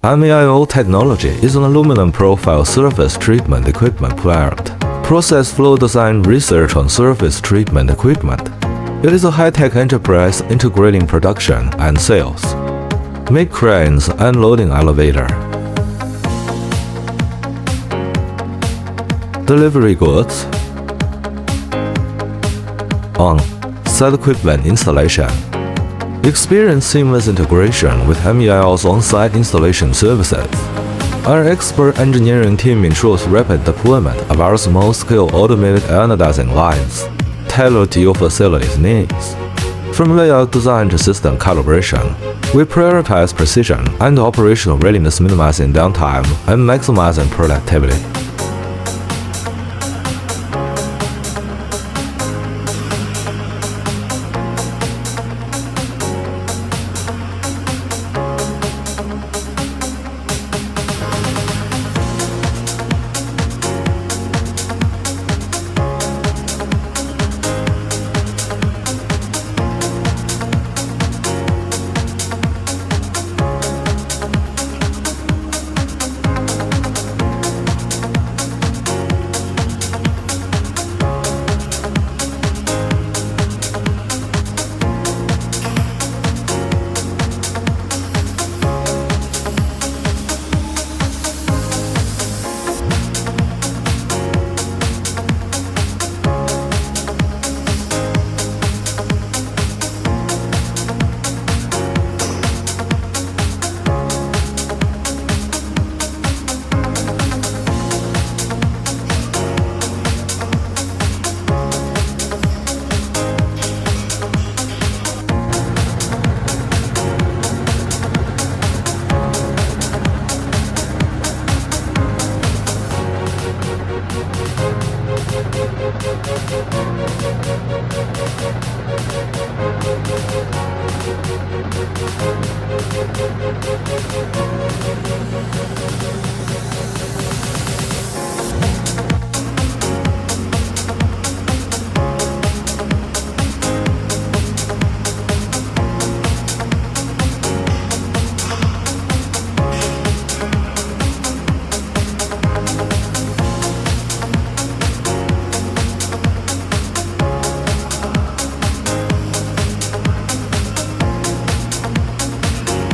MEIO technology is an aluminum profile surface treatment equipment plant. Process flow design research on surface treatment equipment. It is a high-tech enterprise integrating production and sales. Make cranes and loading elevator. Delivery goods. On-site equipment installation. Experience seamless integration with MEIO's on-site installation services. Our expert engineering team ensures rapid deployment of our small-scale automated anodizing lines, tailored to your facility's needs. From layout design to system calibration, we prioritize precision and operational readiness, minimizing downtime and maximizing productivity.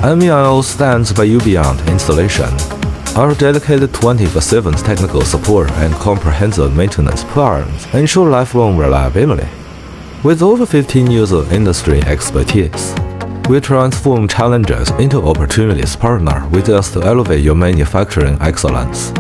MEIO stands by you beyond installation. Our dedicated 24/7 technical support and comprehensive maintenance plans ensure lifelong reliability. With over 15 years of industry expertise, we transform challenges into opportunities. Partner with us to elevate your manufacturing excellence.